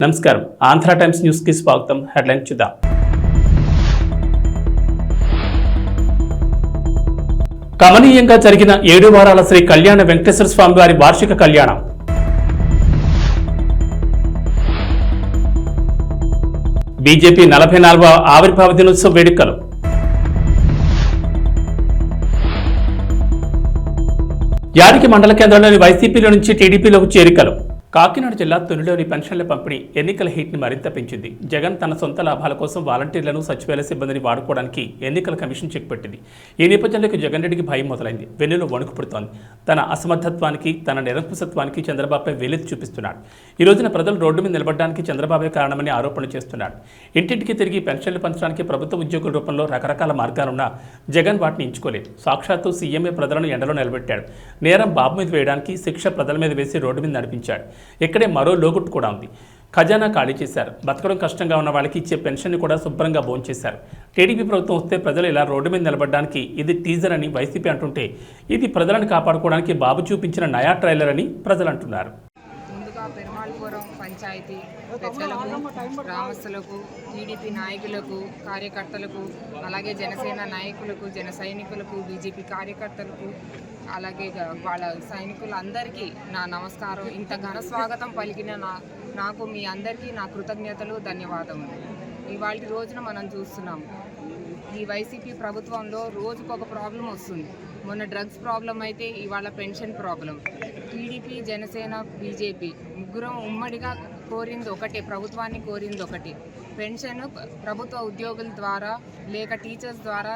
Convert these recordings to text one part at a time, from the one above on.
నమస్కారం Andhra times news కి స్వాగతం. హెడ్లైన్ చూద్దాం. కమనీయంగా జరిగిన 7 వారాల శ్రీ కళ్యాణ వెంకటేశ్వర స్వామి వారి వార్షిక కళ్యాణం. బీజేపీ 44వ ఆవిర్భావ దినోత్సవ వేడుకలు. యాడికి మండల కేంద్రంలోని వైసీపీలో నుంచి టీడీపీలోకి చేరికలు. కాకినాడ జిల్లా తునిలోని పెన్షన్ల పంపిణీ ఎన్నికల హీట్ని మరింత పెంచింది. జగన్ తన సొంత లాభాల కోసం వాలంటీర్లను సచివాలయ సిబ్బందిని వాడుకోవడానికి ఎన్నికల కమిషన్ చెక్ పెట్టింది. ఈ నేపథ్యంలో జగన్ రెడ్డికి భయం మొదలైంది. వెన్నులో వణుకు పుడుతోంది. తన అసమర్థత్వానికి, తన నిరంకుశత్వానికి చంద్రబాబుపై వేలెత్తి చూపిస్తున్నాడు. ఈ రోజున ప్రజలు రోడ్డు మీద నిలబడడానికి చంద్రబాబే కారణమని ఆరోపణలు చేస్తున్నాడు. ఇంటింటికి తిరిగి పెన్షన్లు పంచడానికి ప్రభుత్వ ఉద్యోగుల రూపంలో రకరకాల మార్గాలున్నా జగన్ వాటిని ఎంచుకోలేదు. సాక్షాత్తు సీఎంఏ ప్రజలను ఎండలో నిలబెట్టాడు. నేరం బాబు మీద వేయడానికి, శిక్ష ప్రజల మీద వేసి రోడ్డు మీద నడిపించాడు. ఇక్కడే మరో లోగుట్టు కూడా ఉంది. ఖజానా ఖాళీ చేశారు. బతకడం కష్టంగా ఉన్న వాళ్ళకి ఇచ్చే పెన్షన్ని కూడా శుభ్రంగా భోంచేశారు. టీడీపీ ప్రభుత్వం వస్తే ప్రజలు ఇలా రోడ్డు మీద నిలబడడానికి ఇది టీజర్ అని వైసీపీ అంటుంటే, ఇది ప్రజలను కాపాడుకోవడానికి బాబు చూపించిన నయా ట్రైలర్ అని ప్రజలు అంటున్నారు. ముందుగా పెరుమాళపురం పంచాయతీ పెద్దలకు, గ్రామస్తులకు, టీడీపీ నాయకులకు, కార్యకర్తలకు, అలాగే జనసేన నాయకులకు, జన సైనికులకు, బీజేపీ కార్యకర్తలకు, అలాగే వాళ్ళ సైనికులందరికీ నా నమస్కారం. ఇంత ఘన స్వాగతం పలికిన నాకు మీ అందరికీ నా కృతజ్ఞతలు, ధన్యవాదములు. ఇవాళ రోజున మనం చూస్తున్నాం, ఈ వైసీపీ ప్రభుత్వంలో రోజుకొక ప్రాబ్లం వస్తుంది. మొన్న డ్రగ్స్ ప్రాబ్లం అయితే ఇవాళ pension problem. TDP, Janasena, BJP ముగ్గురం ఉమ్మడిగా కోరింది ఒకటే, ప్రభుత్వాన్ని కోరింది ఒకటి. పెన్షన్ ప్రభుత్వ ఉద్యోగుల ద్వారా, లేక టీచర్స్ ద్వారా,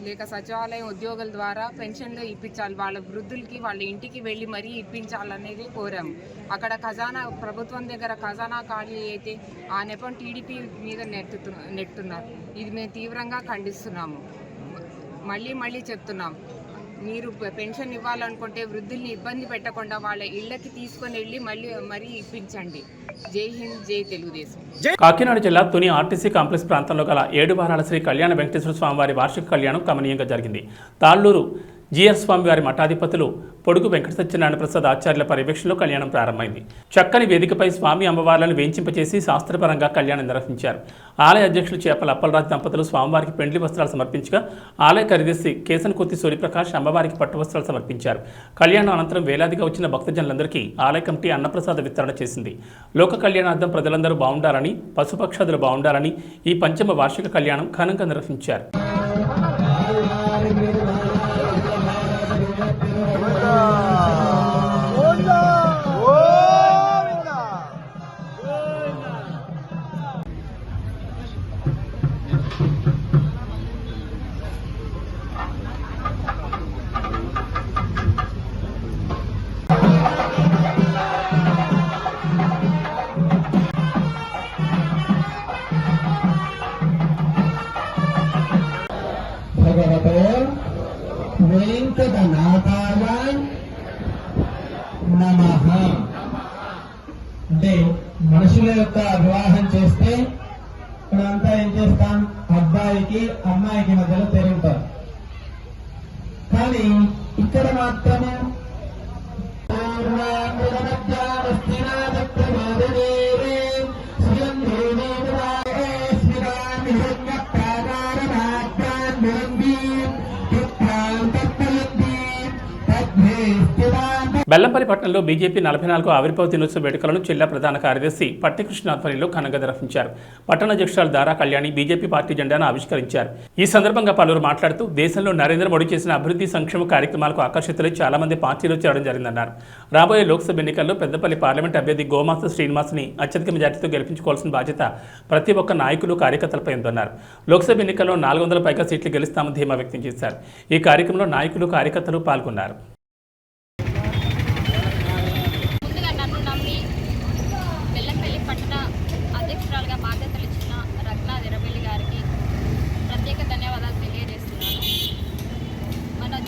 లేక సచివాలయం ఉద్యోగుల ద్వారా పెన్షన్లు ఇప్పించాలి. వాళ్ళ వృద్ధులకి వాళ్ళ ఇంటికి వెళ్ళి మరీ ఇప్పించాలనేది కోరాము. అక్కడ ఖజానా, ప్రభుత్వం దగ్గర ఖజానా ఖాళీ అయితే ఆ నెపం టీడీపీ మీద నెట్టున్నారు. ఇది మేము తీవ్రంగా ఖండిస్తున్నాము. మళ్ళీ చెప్తున్నాం, మీరు పెన్షన్ ఇవ్వాలనుకుంటే వృద్ధుల్ని ఇబ్బంది పెట్టకుండా వాళ్ళ ఇళ్లకి తీసుకొని వెళ్ళి మరీ ఇప్పించండి. జై హింద్, జై తెలుగుదేశం. కాకినాడ జిల్లా తుని ఆర్టీసీ కాంప్లెక్స్ ప్రాంతంలో గల 7 వారాల శ్రీ కళ్యాణ వెంకటేశ్వర స్వామి వారి వార్షిక కళ్యాణం కమనీయంగా జరిగింది. తాళ్లూరు జీఎస్ స్వామి వారి మఠాధిపతులు పొడుగు వెంకట సత్యనారాయణ ప్రసాద్ ఆచార్యుల పర్యవేక్షణలో కళ్యాణం ప్రారంభమైంది. చక్కని వేదికపై స్వామి అమ్మవార్లను వేంచింపచేసి శాస్త్రపరంగా కళ్యాణం నిర్వహించారు. ఆలయ అధ్యక్షులు చేపల అప్పలరాజు దంపతులు స్వామివారికి పెండ్లి వస్త్రాలు సమర్పించగా, ఆలయ కార్యదర్శి కేసన్కుర్తి సూర్యప్రకాష్ అమ్మవారికి పట్టు వస్త్రాలు సమర్పించారు. కళ్యాణం అనంతరం వేలాదిగా వచ్చిన భక్తజనులందరికీ ఆలయ కమిటీ అన్నప్రసాద వితరణ చేసింది. లోక కళ్యాణార్థం ప్రజలందరూ బాగుండాలని, పశుపక్షాదులు బాగుండాలని ఈ పంచమ వార్షిక కళ్యాణం ఘనంగా నిర్వహించారు. భగవతే వెంకటనాథాయ నమః. అంటే మనుషుల యొక్క వివాహం చేస్తే ఇక్కడంతా ఏం చేస్తాం, అబ్బాయికి అమ్మాయికి మధ్యలో తిరుగుతారు. కానీ ఇక్కడ మాత్రమే బెల్లంపల్లి పట్టణంలో బీజేపీ 44వ ఆవిర్భావ దినోత్సవ వేడుకలను జిల్లా ప్రధాన కార్యదర్శి పట్టికృష్ణ ఆధ్వర్యంలో ఘనంగా నిర్వహించారు. పట్టణ అధ్యక్షురాలు దారా కళ్యాణి బీజేపీ పార్టీ జెండాను ఆవిష్కరించారు. ఈ సందర్భంగా పలువురు మాట్లాడుతూ, దేశంలో నరేంద్ర మోడీ చేసిన అభివృద్ధి సంక్షేమ కార్యక్రమాలకు ఆకర్షితులై చాలా మంది పార్టీలో చేరడం జరిగిందన్నారు. రాబోయే లోక్సభ ఎన్నికల్లో పెద్దపల్లి పార్లమెంట్ అభ్యర్థి గోమాత శ్రీనివాస్ని అత్యధిక మెజార్టీతో గెలిపించుకోవాల్సిన బాధ్యత ప్రతి ఒక్క నాయకులు, కార్యకర్తలపై ఉందన్నారు. లోక్సభ ఎన్నికల్లో 400 పైగా సీట్లు గెలుస్తామని ధీమా వ్యక్తం చేశారు. ఈ కార్యక్రమంలో నాయకులు, కార్యకర్తలు పాల్గొన్నారు.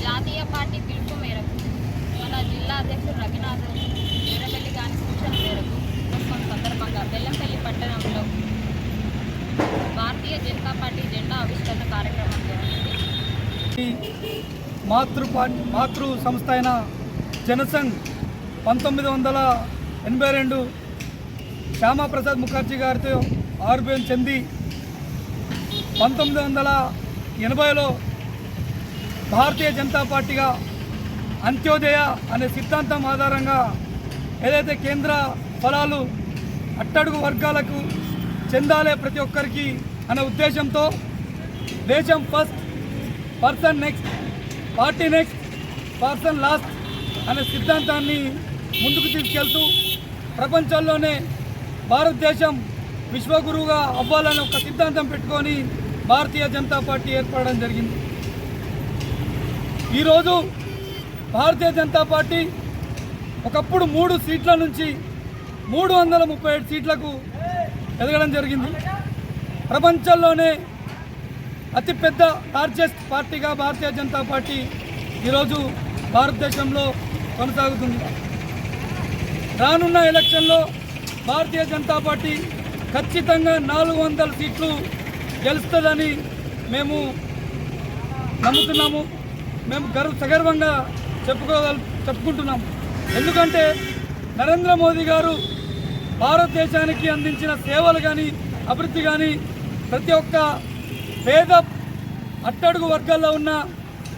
జాతీయ పార్టీ పిలుపు మేరకు మన జిల్లా అధ్యక్షుడు రఘునాథ్ వీరబెల్లి గారి సూచన మేరకు సందర్భంగా బెల్లంపల్లి పట్టణంలో భారతీయ జనతా పార్టీ జెండా ఆవిష్కరణ కార్యక్రమం జరిగింది. మాతృ సంస్థ అయిన జనసంఘ్ 1982 శ్యామాప్రసాద్ ముఖర్జీ గారితో ఆవిర్భావం చెంది 1980లో భారతీయ జనతా పార్టీగా అంత్యోదయ అనే సిద్ధాంతం ఆధారంగా ఏదైతే కేంద్ర ఫలాలు అట్టడుగు వర్గాలకు చెందాలే ప్రతి ఒక్కరికి అనే ఉద్దేశంతో దేశం first, person next, party next, person last అనే సిద్ధాంతాన్ని ముందుకు తీసుకెళ్తూ ప్రపంచంలోనే భారతదేశం విశ్వగురువుగా అవ్వాలని ఒక సిద్ధాంతం పెట్టుకొని భారతీయ జనతా పార్టీ ఏర్పడడం జరిగింది. ఈరోజు భారతీయ జనతా పార్టీ ఒకప్పుడు 3 సీట్ల నుంచి 337 సీట్లకు ఎదగడం జరిగింది. ప్రపంచంలోనే అతిపెద్ద లార్జెస్ట్ పార్టీగా భారతీయ జనతా పార్టీ ఈరోజు భారతదేశంలో కొనసాగుతుంది. రానున్న ఎలక్షన్లో భారతీయ జనతా పార్టీ ఖచ్చితంగా 400 సీట్లు గెలుస్తుందని మేము నమ్ముతున్నాము. మేము సగర్వంగా చెప్పుకుంటున్నాము. ఎందుకంటే నరేంద్ర మోదీ గారు భారతదేశానికి అందించిన సేవలు కానీ అభివృద్ధి కానీ ప్రతి ఒక్క పేద అట్టడుగు వర్గాల్లో ఉన్న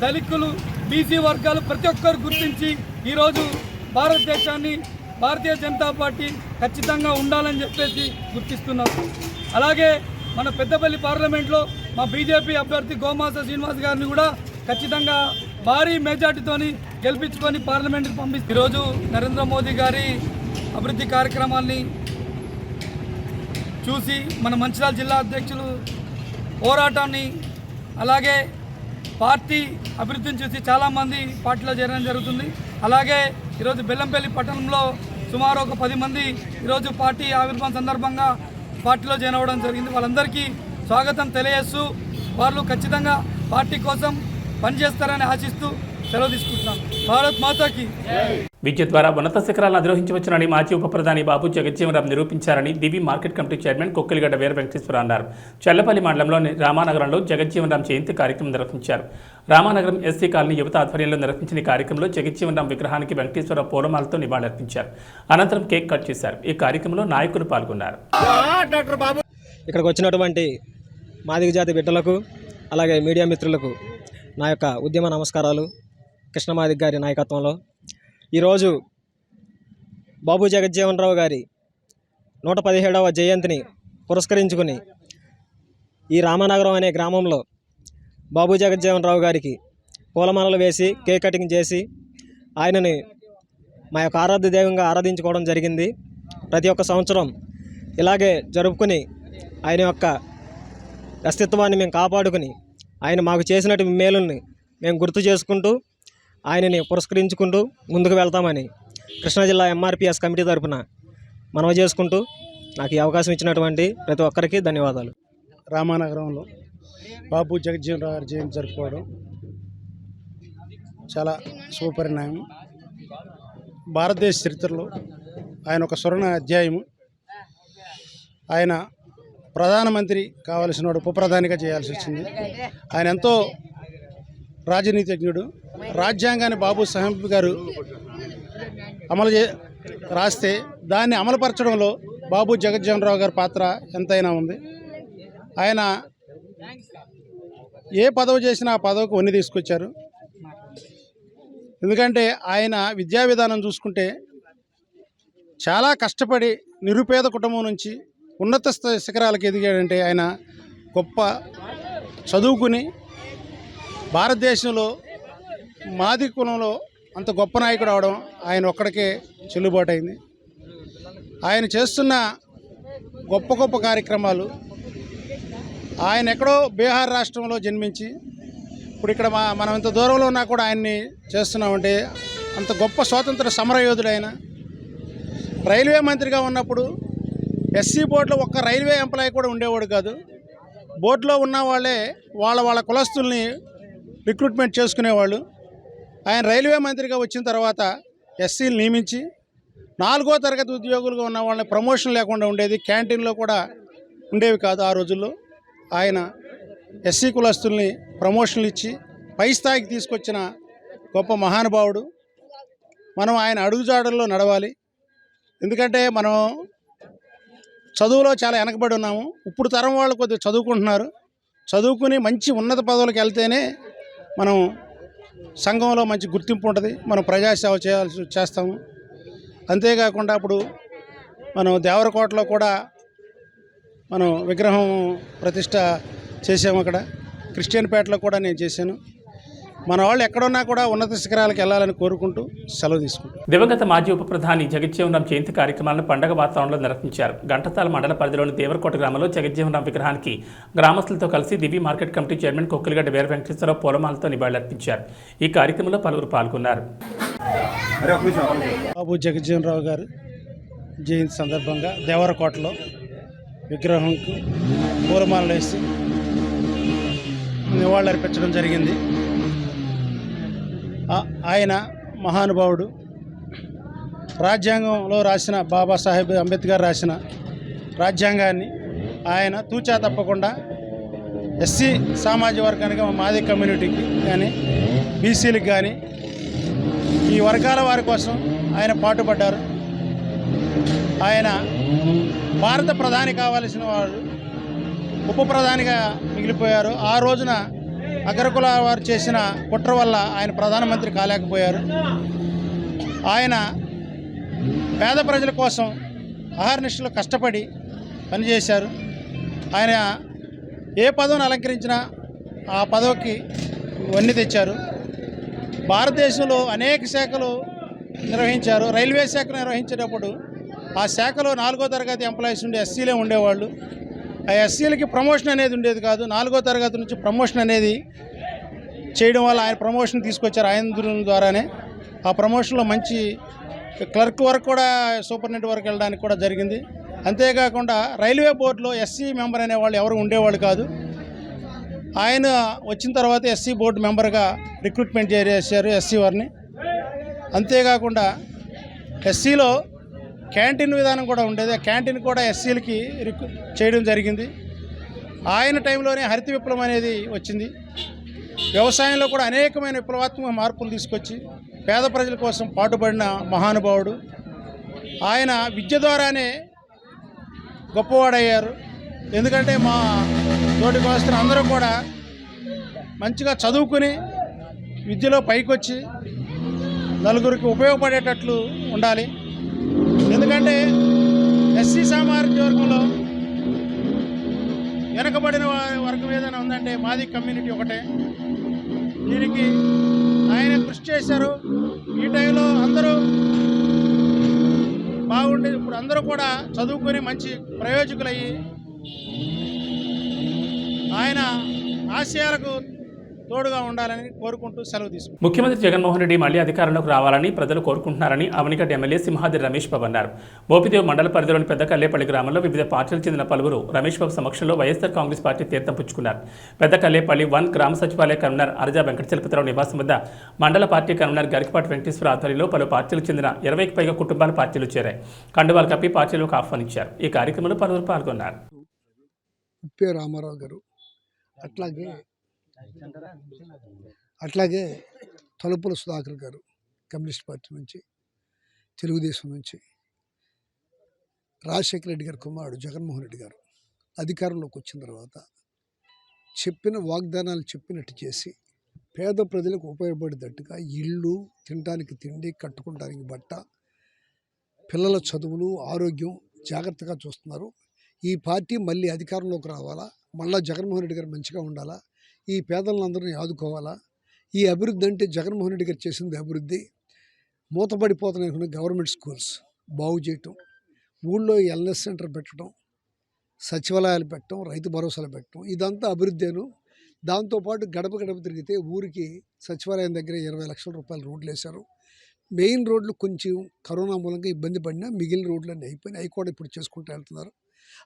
దళితులు, బీసీ వర్గాలు ప్రతి ఒక్కరు గుర్తించి ఈరోజు భారతదేశాన్ని భారతీయ జనతా పార్టీ ఖచ్చితంగా ఉండాలని చెప్పేసి గుర్తిస్తున్నారు. అలాగే మన పెద్దపల్లి పార్లమెంట్లో మా బీజేపీ అభ్యర్థి గోమాస శ్రీనివాస్ గారిని కూడా ఖచ్చితంగా భారీ మెజార్టీతోని గెలిపించుకొని పార్లమెంట్కి పంపిస్తారు. ఈరోజు నరేంద్ర మోదీ గారి అభివృద్ధి కార్యక్రమాల్ని చూసి మన మంచిర్యాల జిల్లా అధ్యక్షులు పోరాటాన్ని అలాగే పార్టీ అభివృద్ధిని చూసి చాలామంది పార్టీలో చేరడం జరుగుతుంది. అలాగే ఈరోజు బెల్లంపల్లి పట్టణంలో సుమారు ఒక 10 మంది ఈరోజు పార్టీ ఆవిర్భావం సందర్భంగా పార్టీలో జాయిన్ అవ్వడం జరిగింది. వాళ్ళందరికీ స్వాగతం తెలియజేస్తూ వాళ్ళు ఖచ్చితంగా పార్టీ కోసం పనిచేస్తారని ఆశిస్తూ సెలవు తీసుకుంటున్నాం. భారత్ మాతాకి. విద్య ద్వారా ఉన్నత శిఖరాలను అధిరోహించవచ్చునని మాజీ ఉప ప్రధాని బాబు జగజ్జీవన్ రామ్ నిరూపించారని దివి మార్కెట్ కమిటీ చైర్మన్ కొక్కిలిగడ్డ వీర వెంకటేశ్వర అన్నారు. చల్లపల్లి మండలంలోని రామానగరంలో జగజ్జీవన్ రామ్ జయంతి కార్యక్రమం నిర్వహించారు. రామానగరం ఎస్సీ కాలనీ యువత ఆధ్వర్యంలో నిర్వహించిన ఈ కార్యక్రమంలో జగజ్జీవన్ రామ్ విగ్రహానికి వెంకటేశ్వర పూలమాలతో నివాళులర్పించారు. అనంతరం కేక్ కట్ చేశారు. ఈ కార్యక్రమంలో నాయకులు పాల్గొన్నారు. ఇక్కడికి వచ్చినటువంటి మాదిగ జాతి బిడ్డలకు అలాగే మీడియా మిత్రులకు నా యొక్క ఉద్యమ నమస్కారాలు. కృష్ణమాదిగ గారి నాయకత్వంలో ఈరోజు బాబు జగజ్జీవన్ రావు గారి 117వ జయంతిని పురస్కరించుకుని ఈ రామానగరం అనే గ్రామంలో బాబు జగజ్జీవన్ రావు గారికి పూలమాలలు వేసి కేక్ కటింగ్ చేసి ఆయనని మా యొక్క ఆరాధ్య దైవంగా ఆరాధించుకోవడం జరిగింది. ప్రతి ఒక్క సంవత్సరం ఇలాగే జరుపుకుని ఆయన యొక్క అస్తిత్వాన్ని మేము కాపాడుకుని ఆయన మాకు చేసినటువంటి మేలుల్ని మేము గుర్తు చేసుకుంటూ ఆయనని పురస్కరించుకుంటూ ముందుకు వెళ్తామని కృష్ణా జిల్లా ఎంఆర్పిఎస్ కమిటీ తరఫున మనవి చేసుకుంటూ నాకు ఈ అవకాశం ఇచ్చినటువంటి ప్రతి ఒక్కరికి ధన్యవాదాలు. రామానగరంలో బాబు జగజ్జీవన్ రావు గారి జయంతి జరుపుకోవడం చాలా శుభపరిణామం. భారతదేశ చరిత్రలో ఆయన ఒక స్వర్ణ అధ్యాయము. ఆయన ప్రధానమంత్రి కావాల్సిన వాడు ఉప ప్రధానిగా చేయాల్సి వచ్చింది. ఆయన ఎంతో రాజనీతిజ్ఞుడు. రాజ్యాంగాన్ని బాబు సాహెబ్ గారు రాస్తే దాన్ని అమలుపరచడంలో బాబు జగజ్జీవన్ రావు గారి పాత్ర ఎంతైనా ఉంది. ఆయన ఏ పదవి చేసినా ఆ పదవికి వన్ని తీసుకొచ్చారు. ఎందుకంటే ఆయన విద్యా విధానం చూసుకుంటే చాలా కష్టపడి నిరుపేద కుటుంబం నుంచి ఉన్నత శిఖరాలకు ఎదిగాడంటే ఆయన గొప్ప చదువుకుని భారతదేశంలో మాది కులంలో అంత గొప్ప నాయకుడు అవడం ఆయన ఒక్కడికే చెల్లుబాటు అయింది. ఆయన చేస్తున్న గొప్ప గొప్ప కార్యక్రమాలు ఆయన ఎక్కడో బీహార్ రాష్ట్రంలో జన్మించి ఇప్పుడు ఇక్కడ మనం ఇంత దూరంలో ఉన్నా కూడా ఆయన్ని చేస్తున్నామంటే అంత గొప్ప స్వాతంత్ర సమరయోధుడు ఆయన. రైల్వే మంత్రిగా ఉన్నప్పుడు ఎస్సీ బోర్డులో ఒక్క రైల్వే ఎంప్లాయీ కూడా ఉండేవాడు కాదు. బోర్డులో ఉన్న వాళ్ళే వాళ్ళ కులస్తుల్ని రిక్రూట్మెంట్ చేసుకునేవాళ్ళు. ఆయన రైల్వే మంత్రిగా వచ్చిన తర్వాత ఎస్సీలు నియమించి 4వ తరగతి ఉద్యోగులుగా ఉన్న వాళ్ళని ప్రమోషన్ లేకుండా ఉండేది. క్యాంటీన్లో కూడా ఉండేవి కాదు ఆ రోజుల్లో. ఆయన ఎస్సీ కులస్తుల్ని ప్రమోషన్లు ఇచ్చి పై స్థాయికి తీసుకొచ్చిన గొప్ప మహానుభావుడు. మనం ఆయన అడుగుజాడల్లో నడవాలి. ఎందుకంటే మనం చదువులో చాలా వెనకబడి ఉన్నాము. ఇప్పుడు తరం వాళ్ళు కొద్దిగా చదువుకుంటున్నారు. చదువుకుని మంచి ఉన్నత పదవులకు వెళ్తేనే మనం సంఘంలో మంచి గుర్తింపు ఉంటుంది, మనం ప్రజాసేవ చేస్తాము. అంతేకాకుండా ఇప్పుడు మనం దేవరకోటలో కూడా మనం విగ్రహం ప్రతిష్ట చేసాము. అక్కడ క్రిస్టియన్పేటలో కూడా నేను చేశాను. మన వాళ్ళు ఎక్కడున్నా కూడా ఉన్నత శిఖరాలకు వెళ్ళాలని కోరుకుంటూ సెలవు తీసుకుంటాం. దివంగత మాజీ ఉప ప్రధాని జగజ్జీవన్ జయంతి కార్యక్రమాలను పండగ వాతావరణంలో నిర్వహించారు. గంటసాల మండల పరిధిలోని దేవరకోట గ్రామంలో జగజ్జీవన్ విగ్రహానికి గ్రామస్తులతో కలిసి దివి మార్కెట్ కమిటీ చైర్మన్ కొక్కిలిగడ్డ వీర వెంకటేశ్వరరావు పూలమాలతో నివాళులర్పించారు. ఈ కార్యక్రమంలో పలువురు పాల్గొన్నారు. బాబు జగజ్జీవన్ రావు గారు జయంతి సందర్భంగా దేవరకోటలో విగ్రహంకు పూలమాలలు వేసి నివాళులర్పించడం జరిగింది. ఆయన మహానుభావుడు. రాజ్యాంగంలో రాసిన బాబాసాహెబ్ అంబేద్కర్ రాసిన రాజ్యాంగాన్ని ఆయన తూచా తప్పకుండా ఎస్సీ సామాజిక వర్గానికి, మాది కమ్యూనిటీకి కానీ బీసీలకు కానీ ఈ వర్గాల వారి కోసం ఆయన పాటుపడ్డారు. ఆయన భారత ప్రధాని కావాల్సిన వారు ఉప ప్రధానిగా మిగిలిపోయారు. ఆ రోజున అగ్రకుల వారు చేసిన కుట్ర వల్ల ఆయన ప్రధానమంత్రి కాలేకపోయారు. ఆయన పేద ప్రజల కోసం అహర్నిశలు కష్టపడి పనిచేశారు. ఆయన ఏ పదవిని అలంకరించినా ఆ పదవికి వన్నె తెచ్చారు. భారతదేశంలో అనేక శాఖలు నిర్వహించారు. రైల్వే శాఖ నిర్వహించేటప్పుడు ఆ శాఖలో 4వ తరగతి ఎంప్లాయీస్ ఉండే ఎస్సీలే ఉండేవాళ్ళు. ఆ ఎస్సీలకి ప్రమోషన్ అనేది ఉండేది కాదు. 4వ తరగతి నుంచి ప్రమోషన్ అనేది చేయడం వల్ల ఆయన ప్రమోషన్ తీసుకొచ్చారు. ఆయన ద్వారానే ఆ ప్రమోషన్లో మంచి క్లర్క్ వరకు కూడా సూపరింటెండెంట్ వరకు వెళ్ళడానికి కూడా జరిగింది. అంతేకాకుండా రైల్వే బోర్డులో ఎస్సీ మెంబర్ అనేవాళ్ళు ఎవరు ఉండేవాళ్ళు కాదు. ఆయన వచ్చిన తర్వాత ఎస్సీ బోర్డు మెంబర్గా రిక్రూట్మెంట్ చేశారు ఎస్సీ వారిని. అంతేకాకుండా ఎస్సీలో క్యాంటీన్ విధానం కూడా ఉండేది. ఆ క్యాంటీన్ కూడా ఎస్సీలకి చేయడం జరిగింది. ఆయన టైంలోనే హరిత విప్లవం అనేది వచ్చింది. వ్యవసాయంలో కూడా అనేకమైన విప్లవాత్మక మార్పులు తీసుకొచ్చి పేద ప్రజల కోసం పాటుపడిన మహానుభావుడు. ఆయన విద్య ద్వారానే గొప్పవాడయ్యారు. ఎందుకంటే మా తోటి కోస్తున్న అందరూ కూడా మంచిగా చదువుకుని విద్యలో పైకొచ్చి నలుగురికి ఉపయోగపడేటట్లు ఉండాలి. ఎందుకంటే ఎస్సీ సామాజిక వర్గంలో వెనకబడిన వర్గం ఏదైనా ఉందంటే మాది కమ్యూనిటీ ఒకటే. దీనికి ఆయన కృషి చేశారు. ఈ టైంలో అందరూ బాగుండేది. ఇప్పుడు అందరూ కూడా చదువుకొని మంచి ప్రయోజకులయ్యి ఆయన ఆశయాలకు తోడుగా ఉండాలని కోరుకుంటూ సెలవు తీసుకుంటారు. ముఖ్యమంత్రి జగన్మోహన్ రెడ్డి మళ్లీ అధికారంలోకి రావాలని ప్రజలు కోరుకుంటున్నారని అవనిగడ్డ ఎమ్మెల్యే సింహాద్రి రమేష్ బాబు అన్నారు. మోపిదేవి మండల పరిధిలోని పెద్దకల్లేపల్లి గ్రామంలో వివిధ పార్టీలకు చెందిన పలువురు రమేష్ బాబు సమక్షంలో వైఎస్ఆర్ కాంగ్రెస్ పార్టీ తీర్థం పుచ్చుకున్నారు. పెద్దకల్లేపల్లి 1 గ్రామ సచివాలయ కన్వీనర్ అరజా వెంకటచలపతిరావు నివాసం వద్ద మండల పార్టీ కన్వీనర్ గరికపాటి వెంకటేశ్వర ఆధ్వర్యంలో పలు పార్టీలకు చెందిన 20కి పైగా కుటుంబాల పార్టీలు చేరాయి. కండువాలు కప్పి పార్టీలకు ఆహ్వానించారు. ఈ కార్యక్రమంలో పలువురు పాల్గొన్నారు. రామారావు గారు అట్లాగే తలుపుల సుధాకర్ గారు కమ్యూనిస్ట్ పార్టీ నుంచి, తెలుగుదేశం నుంచి, రాజశేఖర రెడ్డి గారి కుమారుడు జగన్మోహన్ రెడ్డి గారు అధికారంలోకి వచ్చిన తర్వాత చెప్పిన వాగ్దానాలు చెప్పినట్టు చేసి పేద ప్రజలకు ఉపయోగపడేటట్టుగా ఇళ్ళు, తినడానికి తిండి, కట్టుకోవడానికి బట్ట, పిల్లల చదువులు, ఆరోగ్యం జాగ్రత్తగా చూస్తున్నారు. ఈ పార్టీ మళ్ళీ అధికారంలోకి రావాలా, మళ్ళీ జగన్మోహన్ రెడ్డి గారు మంచిగా ఉండాలా, ఈ పేదలందరినీ ఆదుకోవాలా. ఈ అభివృద్ధి అంటే జగన్మోహన్ రెడ్డి గారు చేసింది అభివృద్ధి. మూతపడిపోతున్న గవర్నమెంట్ స్కూల్స్ బాగు చేయటం, ఊళ్ళో ఎల్ఎస్ సెంటర్ పెట్టడం, సచివాలయాలు పెట్టడం, రైతు భరోసాలు పెట్టడం, ఇదంతా అభివృద్ధేను. దాంతోపాటు గడప గడప తిరిగితే ఊరికి సచివాలయం దగ్గర 20 లక్షల రూపాయలు రోడ్లు వేశారు. మెయిన్ రోడ్లు కొంచెం కరోనా మూలంగా ఇబ్బంది పడినా మిగిలిన రోడ్లన్నీ అయిపోయినాయి. అవి కూడా ఇప్పుడు చేసుకుంటూ వెళ్తున్నారు.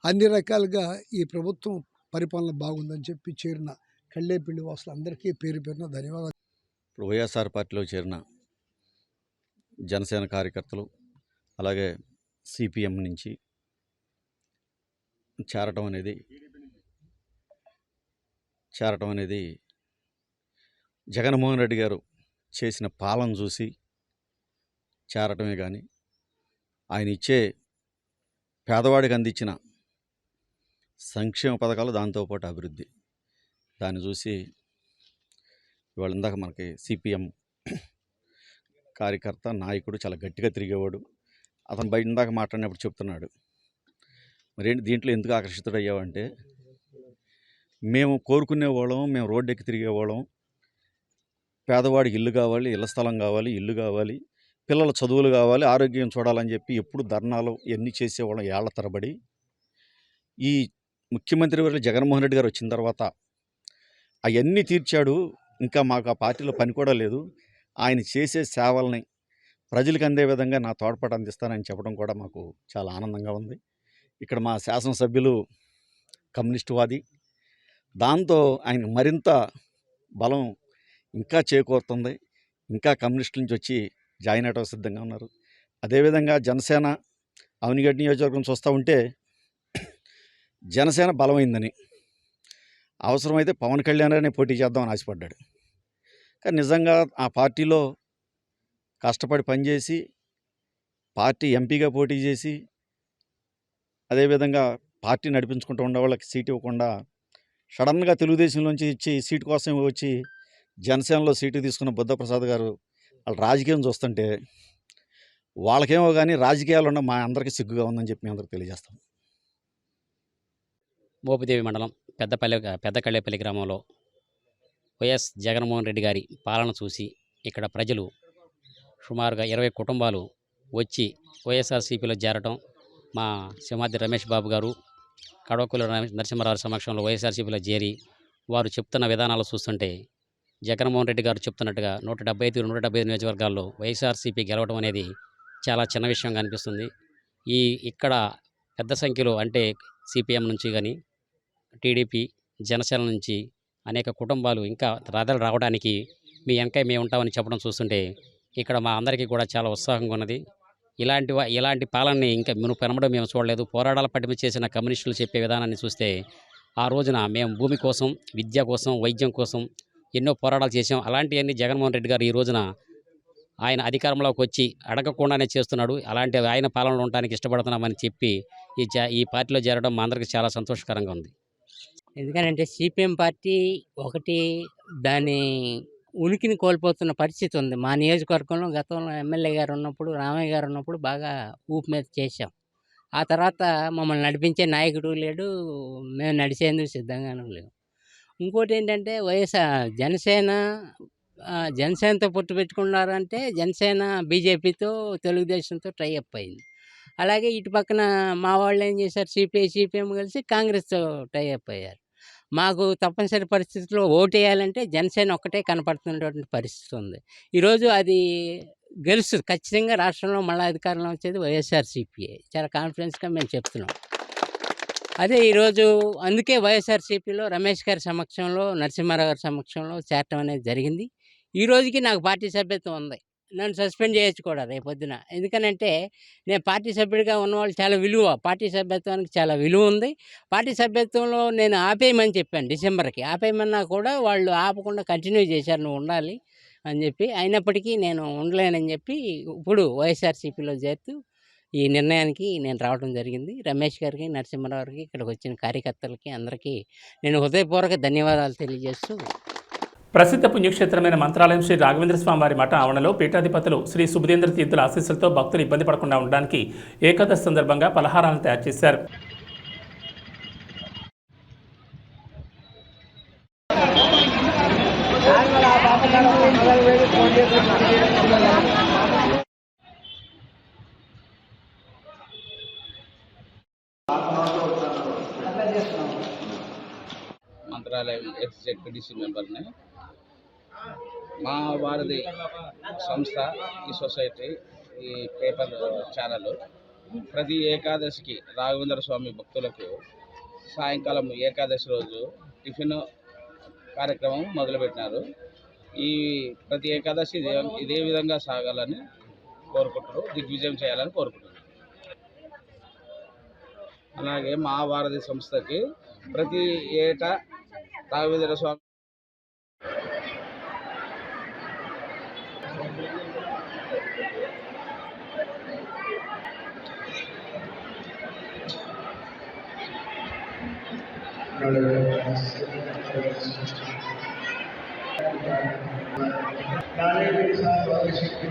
అన్ని రకాలుగా ఈ ప్రభుత్వం పరిపాలన బాగుందని చెప్పి చేరిన కల్లేపల్లి వాసులు అందరికీ పేరు పేరున ధన్యవాదాలు. ఇప్పుడు వైఎస్ఆర్ పార్టీలో చేరిన జనసేన కార్యకర్తలు, అలాగే సిపిఎం నుంచి చేరటం అనేది జగన్మోహన్ రెడ్డి గారు చేసిన పాలన చూసి చేరటమే కానీ ఆయన ఇచ్చే పేదవాడికి అందించిన సంక్షేమ పథకాలు, దాంతోపాటు అభివృద్ధి. దాన్ని చూసి ఇవాళ ఇందాక మనకి సిపిఎం కార్యకర్త, నాయకుడు చాలా గట్టిగా తిరిగేవాడు. అతను బయట ఇందాక మాట్లాడినప్పుడు చెప్తున్నాడు, మరేంటి దీంట్లో ఎందుకు ఆకర్షితుడయ్యావంటే, మేము కోరుకునేవాళ్ళం, మేము రోడ్డు ఎక్కి తిరిగేవాళ్ళం, పేదవాడికి ఇల్లు కావాలి, ఇళ్ల స్థలం కావాలి, ఇల్లు కావాలి, పిల్లల చదువులు కావాలి, ఆరోగ్యం చూడాలని చెప్పి ఎప్పుడు ధర్నాలు ఎన్ని చేసేవాళ్ళం ఏళ్ల తరబడి. ఈ ముఖ్యమంత్రి వర్యులు జగన్మోహన్ రెడ్డి గారు వచ్చిన తర్వాత అవన్నీ తీర్చాడు. ఇంకా మాకు ఆ పార్టీలో పని కూడా లేదు. ఆయన చేసే సేవల్ని ప్రజలకు అందే విధంగా నా తోడ్పాటు అందిస్తానని చెప్పడం కూడా మాకు చాలా ఆనందంగా ఉంది. ఇక్కడ మా శాసనసభ్యులు కమ్యూనిస్టువాది, దాంతో ఆయన మరింత బలం ఇంకా చేకూరుతుంది. ఇంకా కమ్యూనిస్టుల నుంచి వచ్చి జాయిన్ అవడం సిద్ధంగా ఉన్నారు. అదేవిధంగా జనసేన అవనిగడ్డ నియోజకవర్గం చూస్తూ ఉంటే జనసేన బలమైందని, అవసరమైతే పవన్ కళ్యాణ్ అనే పోటీ చేద్దామని ఆశపడ్డాడు. కానీ నిజంగా ఆ పార్టీలో కష్టపడి పనిచేసి పార్టీ ఎంపీగా పోటీ చేసి అదేవిధంగా పార్టీ నడిపించుకుంటూ ఉండే వాళ్ళకి సీట్ ఇవ్వకుండా సడన్గా తెలుగుదేశంలోంచి ఇచ్చి సీటు కోసం వచ్చి జనసేనలో సీటు తీసుకున్న బుద్ధప్రసాద్ గారు వాళ్ళ రాజకీయం చూస్తుంటే వాళ్ళకేమో కానీ రాజకీయాలు ఉన్న మా అందరికీ సిగ్గుగా ఉందని చెప్పి మీ అందరికి తెలియజేస్తాం. మోపిదేవి మండలం పెద్దకళ్ళేపల్లి గ్రామంలో వైఎస్ జగన్మోహన్ రెడ్డి గారి పాలన చూసి ఇక్కడ ప్రజలు సుమారుగా 20 కుటుంబాలు వచ్చి వైఎస్ఆర్సీపీలో చేరటం, మా సింహాద్రి రమేష్ బాబు గారు కడవకుల నరసింహారావు సమక్షంలో వైఎస్ఆర్సీపీలో చేరి వారు చెప్తున్న విధానాలు చూస్తుంటే జగన్మోహన్ రెడ్డి గారు చెప్తున్నట్టుగా 175 నియోజకవర్గాల్లో వైఎస్ఆర్సీపీ గెలవడం అనేది చాలా చిన్న విషయంగా అనిపిస్తుంది. ఇక్కడ పెద్ద సంఖ్యలో అంటే సిపిఎం నుంచి కానీ టీడీపీ, జనసేన నుంచి అనేక కుటుంబాలు ఇంకా రాదలు రావడానికి మీ వెనక మేము ఉంటామని చెప్పడం చూస్తుంటే ఇక్కడ మా అందరికీ కూడా చాలా ఉత్సాహంగా ఉన్నది. ఇలాంటి పాలనని ఇంకా పెనమడం మేము చూడలేదు. పోరాటాల పట్టిమ చేసిన కమ్యూనిస్టులు చెప్పే విధానాన్ని చూస్తే ఆ రోజున మేము భూమి కోసం, విద్య కోసం, వైద్యం కోసం ఎన్నో పోరాటాలు చేసాం. అలాంటివన్నీ జగన్మోహన్ రెడ్డి గారు ఈ రోజున ఆయన అధికారంలోకి వచ్చి అడగకుండానే చేస్తున్నాడు. అలాంటి ఆయన పాలనలో ఉండడానికి ఇష్టపడుతున్నామని చెప్పి ఈ పార్టీలో చేరడం మా అందరికీ చాలా సంతోషకరంగా ఉంది. ఎందుకంటే సిపిఎం పార్టీ ఒకటి దాని ఉనికిని కోల్పోతున్న పరిస్థితి ఉంది. మా నియోజకవర్గంలో గతంలో ఎమ్మెల్యే గారు ఉన్నప్పుడు, రామయ్య గారు ఉన్నప్పుడు బాగా ఊపు మీద చేశాం. ఆ తర్వాత మమ్మల్ని నడిపించే నాయకుడు లేడు, మేము నడిచేందుకు సిద్ధంగానూ లేవు. ఇంకోటి ఏంటంటే జనసేనతో పొత్తు పెట్టుకున్నారంటే జనసేన బీజేపీతో, తెలుగుదేశంతో టైఅప్ అయింది. అలాగే ఇటు పక్కన మా వాళ్ళు ఏం చేశారు, సిపిఎం కలిసి కాంగ్రెస్తో టైఅప్ అయ్యారు. మాకు తప్పనిసరి పరిస్థితుల్లో ఓటేయాలంటే జనసేన ఒక్కటే కనపడుతున్నటువంటి పరిస్థితి ఉంది. ఈరోజు అది గెలుస్తుంది ఖచ్చితంగా. రాష్ట్రంలో మళ్ళీ అధికారంలో వచ్చేది వైఎస్ఆర్సీపీ. చాలా కాన్ఫిడెన్స్గా మేము చెప్తున్నాం. అదే ఈరోజు అందుకే వైఎస్ఆర్సీపీలో రమేష్ గారి సమక్షంలో, నరసింహారావు గారి సమక్షంలో చేరటం అనేది జరిగింది. ఈ రోజుకి నాకు పార్టీ సభ్యత్వం ఉంది. నన్ను సస్పెండ్ చేయొచ్చు కూడా రేపొద్దున. ఎందుకనంటే నేను పార్టీ సభ్యుడిగా ఉన్నవాళ్ళు చాలా విలువ, పార్టీ సభ్యత్వానికి చాలా విలువ ఉంది. పార్టీ సభ్యత్వంలో నేను ఆపేయమని చెప్పాను, డిసెంబర్కి ఆపేయమన్నా కూడా వాళ్ళు ఆపకుండా కంటిన్యూ చేశారు, నువ్వు ఉండాలి అని చెప్పి. అయినప్పటికీ నేను ఉండలేనని చెప్పి ఇప్పుడు వైఎస్ఆర్సీపీలో చేరుతూ ఈ నిర్ణయానికి నేను రావడం జరిగింది. రమేష్ గారికి, నరసింహారావు గారికి, ఇక్కడికి వచ్చిన కార్యకర్తలకి అందరికీ నేను హృదయపూర్వక ధన్యవాదాలు తెలియజేస్తూ, ప్రసిద్ధ పుణ్యక్షేత్రమైన మంత్రాలయం శ్రీ రాఘవేంద్ర స్వామి వారి మఠ ఆవరణలో పీఠాధిపతులు శ్రీ సుబుధేంద్ర తీర్థుల ఆశీస్సులతో భక్తులు ఇబ్బంది పడకుండా ఉండడానికి ఏకాదశి సందర్భంగా పలహారాలను తయారు చేశారు. మంత్రాలయం ఎక్స్-జెడ్పీటీసీ మెంబర్ని. మా వారిది సంస్థ, ఈ సొసైటీ, ఈ పేపర్ ఛానల్ ప్రతి ఏకాదశికి రాఘవేంద్ర స్వామి భక్తులకు సాయంకాలం ఏకాదశి రోజు టిఫిన్ కార్యక్రమం మొదలుపెట్టినారు. ఈ ప్రతి ఏకాదశి ఇదే విధంగా సాగాలని కోరుకుంటున్నారు, దిగ్విజయం చేయాలని కోరుకుంటున్నారు. అలాగే మా వారధి సంస్థకి ప్రతి ఏటా రాఘవేంద్ర స్వామి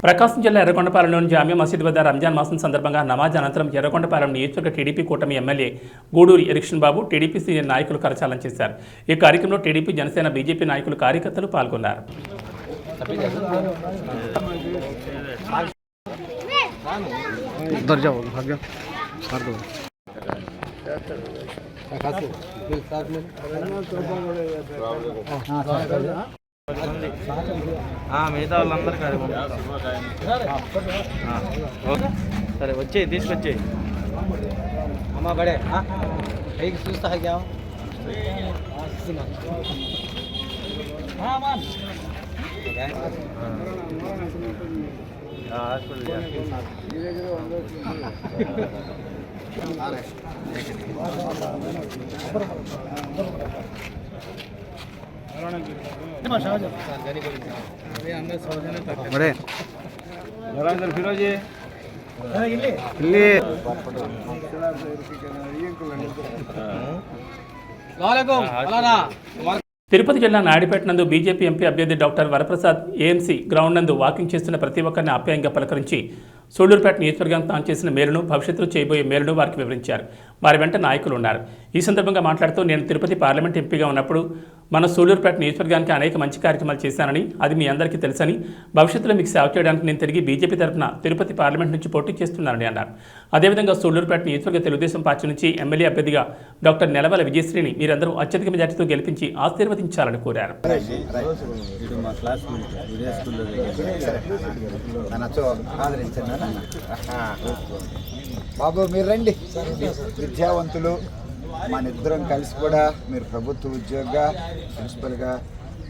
ప్రకాశం జిల్లా ఎర్రగొండపాలెంలోని జామియా మసీద్ వద్ద రంజాన్ మాసం సందర్భంగా నమాజ్ అనంతరం ఎర్రగొండపాలెం నియోజకవర్గ టీడీపీ కూటమి ఎమ్మెల్యే గూడూరి ఎరిక్షన్ బాబు టీడీపీ సీనియర్ నాయకులు కరచాలనం చేశారు. ఈ కార్యక్రమంలో టీడీపీ, జనసేన, బీజేపీ నాయకులు, కార్యకర్తలు పాల్గొన్నారు. మిగతా వాళ్ళందరూ సరే వచ్చేయి, తీసుకొచ్చేయి. అమ్మా బడే పైకి చూస్తా ఫిరోజీ తిరుపతి జిల్లా నాయుడుపేట నందు బీజేపీ ఎంపీ అభ్యర్థి డాక్టర్ వరప్రసాద్ ఏఎంసీ గ్రౌండ్ నందు వాకింగ్ చేస్తున్న ప్రతి ఒక్కరిని ఆప్యాయంగా పలకరించి సూళ్లూరుపేట నియోజకవర్గానికి తాను చేసిన మేలును, భవిష్యత్తులో చేయబోయే మేలును వారికి వివరించారు. వారి వెంట నాయకులు ఉన్నారు. ఈ సందర్భంగా మాట్లాడుతూ, నేను తిరుపతి పార్లమెంట్ ఎంపీగా ఉన్నప్పుడు మన సూళ్లూరుపేట నియోజకవర్గానికి అనేక మంచి కార్యక్రమాలు చేశానని, అది మీ అందరికీ తెలుసని, భవిష్యత్తులో మీకు సేవ చేయడానికి నేను తిరిగి బీజేపీ తరఫున తిరుపతి పార్లమెంట్ నుంచి పోటీ చేస్తున్నానని అన్నారు. అదేవిధంగా సూళ్లూరుపేట నియోజకవర్గ తెలుగుదేశం పార్టీ నుంచి ఎమ్మెల్యే అభ్యర్థిగా డాక్టర్ నెలవల విజయశ్రీని మీరందరూ అత్యధిక మెజార్టీతో గెలిపించి ఆశీర్వదించాలని కోరారు. బాబు మీరు రండి, విద్యావంతులు మన ఇద్దరం కలిసి కూడా మీరు ప్రభుత్వ ఉద్యోగిగా, ప్రిన్సిపల్గా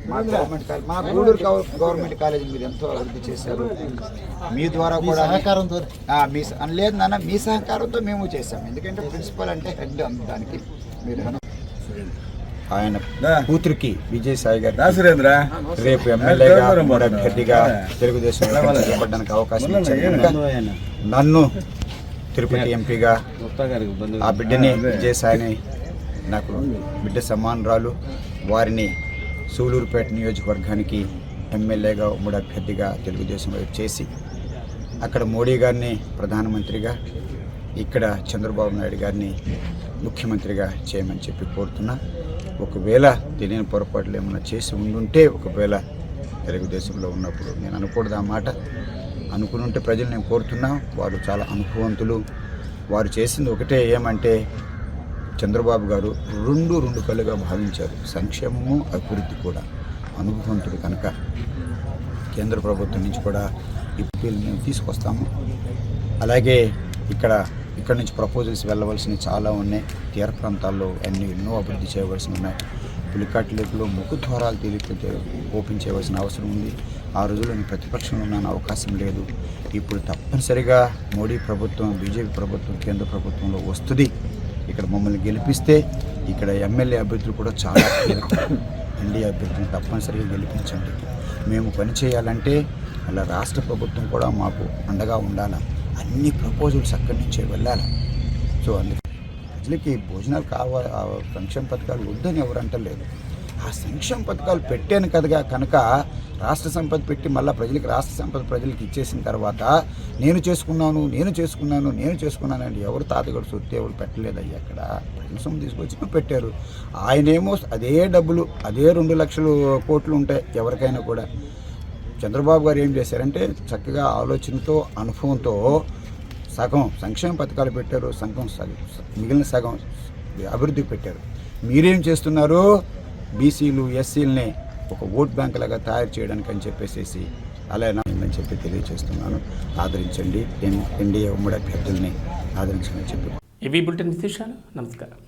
మా గవర్నమెంట్ కాలేజ్, మా గూడూరు గవర్నమెంట్ కాలేజీ మీరు ఎంతో అభివృద్ధి చేశారు. మీ ద్వారా కూడా సహకారంతో లేదు నాన్న, మీ సహకారంతో మేము చేశాం. ఎందుకంటే ప్రిన్సిపల్ అంటే హెడ్ దానికి. మీరు ఆయన కూతురికి విజయసాయి గారు రేపు ఎమ్మెల్యేగా, అభ్యర్థిగా తెలుగుదేశం నిలబడడానికి అవకాశం ఇచ్చారు. నన్ను తిరుపతి ఎంపీగా, ఆ బిడ్డని విజయసాయిని నాకు బిడ్డ సమానురాలు, వారిని సూళ్లూరుపేట నియోజకవర్గానికి ఎమ్మెల్యేగా, ఉమ్మడి అభ్యర్థిగా తెలుగుదేశం వైపు చేసి అక్కడ మోడీ గారిని ప్రధానమంత్రిగా, ఇక్కడ చంద్రబాబు నాయుడు గారిని ముఖ్యమంత్రిగా చేయమని చెప్పి కోరుతున్నా. ఒకవేళ తెలియని పొరపాట్లు ఏమైనా చేసి ఉండుంటే, ఒకవేళ తెలుగుదేశంలో ఉన్నప్పుడు నేను అనకూడదు ఆ మాట, అనుకుని ఉంటే ప్రజలు నేను కోరుతున్నా. వారు చాలా అనుభవంతులు. వారు చేసింది ఒకటే, ఏమంటే చంద్రబాబు గారు రెండు కళ్ళుగా భావించారు, సంక్షేమము, అభివృద్ధి కూడా. అనుభవంతుడు కనుక కేంద్ర ప్రభుత్వం నుంచి కూడా ఇప్పుడు మేము తీసుకొస్తాము. అలాగే ఇక్కడ నుంచి ప్రపోజల్స్ వెళ్ళవలసినవి చాలా ఉన్నాయి. తీర ప్రాంతాల్లో ఎన్నో అభివృద్ధి చేయవలసి ఉన్నాయి. పులికాట్ లేకులో ముఖద్వారాలు ఓపెన్ చేయవలసిన అవసరం ఉంది. ఆ రోజుల్లో నేను ప్రతిపక్షంలో ఉన్నాను, అవకాశం లేదు. ఇప్పుడు తప్పనిసరిగా మోడీ ప్రభుత్వం, బీజేపీ ప్రభుత్వం, కేంద్ర ప్రభుత్వంలో వస్తుంది. ఇక్కడ మమ్మల్ని గెలిపిస్తే ఇక్కడ ఎమ్మెల్యే అభ్యర్థులు కూడా చాలా ఎన్డీఏ అభ్యర్థులను తప్పనిసరిగా గెలిపించండి. మేము పనిచేయాలంటే అలా రాష్ట్ర ప్రభుత్వం కూడా మాకు అండగా ఉండాలి. అన్ని ప్రపోజల్స్ అక్కడి నుంచే వెళ్ళాలి. సో అందుకే ప్రజలకి భోజనాలు కావాలి, సంక్షేమ పథకాలు వద్దని ఎవరు అంటలేదు. ఆ సంక్షేమ పథకాలు పెట్టాను కదగా కనుక రాష్ట్ర సంపద పెట్టి మళ్ళీ రాష్ట్ర సంపద ప్రజలకు ఇచ్చేసిన తర్వాత నేను చేసుకున్నానండి. ఎవరు తాతగారు సొత్తు ఎవరు పెట్టలేదయ్యా. అక్కడ ప్రజల సొమ్ము తీసుకొచ్చి పెట్టారు. ఆయనేమో అదే డబ్బులు, అదే 2 లక్షల కోట్లు ఉంటాయి ఎవరికైనా కూడా. చంద్రబాబు గారు ఏం చేశారంటే చక్కగా ఆలోచనతో, అనుభవంతో సగం సంక్షేమ పథకాలు పెట్టారు, మిగిలిన సగం అభివృద్ధికి పెట్టారు. మీరేం చేస్తున్నారు? బీసీలు, ఎస్సీలని ఒక ఓట్ బ్యాంక్ లాగా తయారు చేయడానికి అని చెప్పేసి అలా అని చెప్పి తెలియజేస్తున్నాను. ఆదరించండి, ఎన్డీఏ ఉమ్మడి అభ్యర్థుల్ని ఆదరించమని చెప్పి. ఇవి బులెటిన్ విశేషాలు. నమస్కారం.